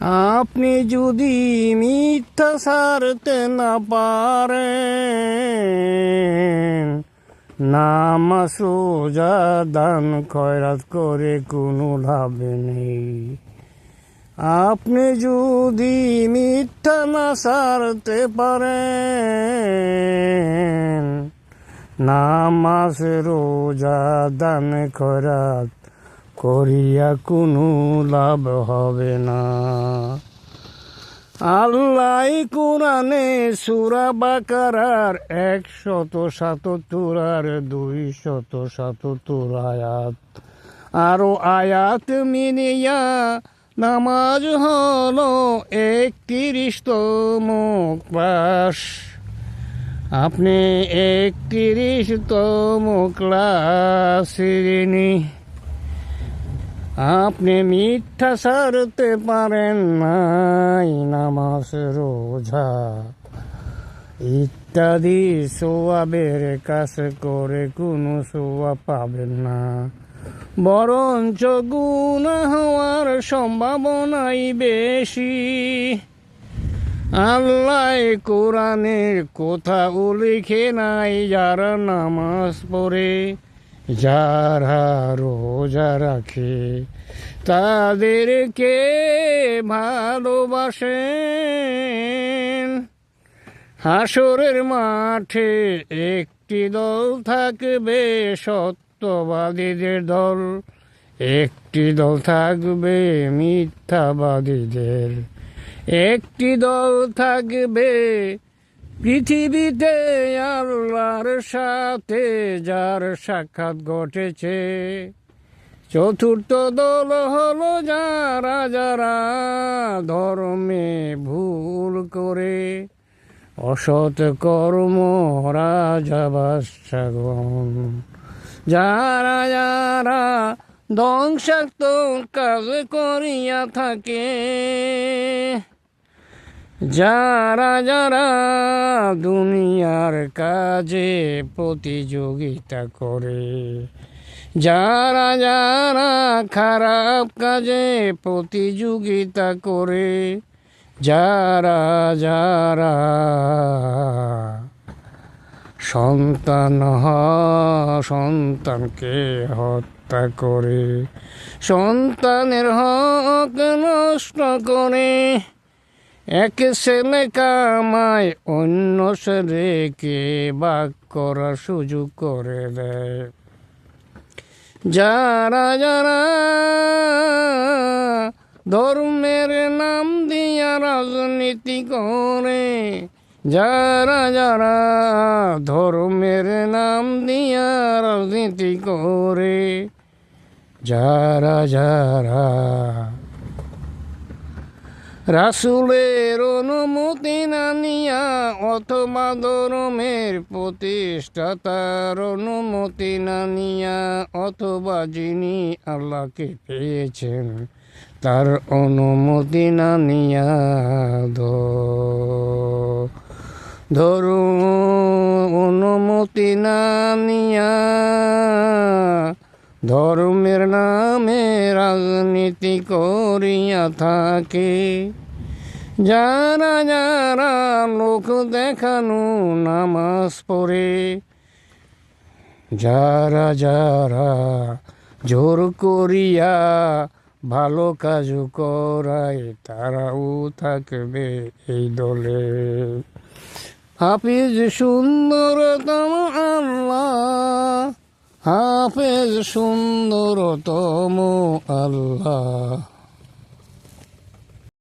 আপনি যদি মিথ্যা ছাড়তে না পারেন, নামাজ রোজা দান খয়রাত করে কোনো লাভ নেই। আপনি যদি মিথ্যা না ছাড়তে পারেন, নামাজ রোজা দান খয়রাত করিয়া কোনো লাভ হবে না। আল্লাহ কোরআনে সূরা বাকারার 177 আর 277 আয়াত আরো আয়াত মিলিয়া নামাজ হলো 31তম ক্লাস। আপনি 31তম ক্লাসের আপনি মিথ্যা ছাড়তে পারেন নাই, নামাজ রোজা ইত্যাদি সোয়াবের কাজ করে কোনো সোয়াব পাবেন না, বরঞ্চ গুনাহ হওয়ার সম্ভাবনাই বেশি। আল্লাহ কোরআনের কোথাও লিখে নাই যারা নামাজ পড়ে, যারা রোজা রাখে তাদেরকে ভালোবাসেন। হাসরের মাঠে একটি দল থাকবে সত্যবাদীদের দল, একটি দল থাকবে মিথ্যাবাদীদের, একটি দল থাকবে পৃথিবীতে আল্লাহর সাথে যার সাক্ষাৎ ঘটেছে। চতুর্থ দল হলো যারা যারা ধর্মে ভুল করে, অসৎ কর্ম রাজাবাসাগণ, যারা যারা ধ্বংসাত্মক কাজ করিয়া থাকে, যারা যারা দুনিয়ার কাজে প্রতিযোগিতা করে, যারা যারা খারাপ কাজে প্রতিযোগিতা করে, যারা যারা সন্তানকে হত্যা করে, সন্তানের হক নষ্ট করে, এক ছেলে কামায় অন্য ছেলেকে ভাগ করার সুযোগ করে দেয়, যারা যারা ধর্মের নাম দিয়া রাজনীতি করে, যারা যারা ধর্মের নাম দিয়া রাজনীতি করে, যারা যারা রাসূলের অনুমতি না নিয়া অথবা ধর্মের প্রতিষ্ঠাতার অনুমতি না নিয়া অথবা যিনি আল্লাহকে পেয়েছেন তার অনুমতি না নিয়া অনুমতি না নিয়া ধর্মের নামে রাজনীতি করিয়া থাকে, যারা যারা লোক দেখানো নামাজ পড়ে, যারা যারা জোর করিয়া ভালো কাজ করায়, তারাও থাকবে এই দলে। হাফিজ সুন্দরতম আল্লাহ, হাফেজ সুন্দরতম আল্লাহ।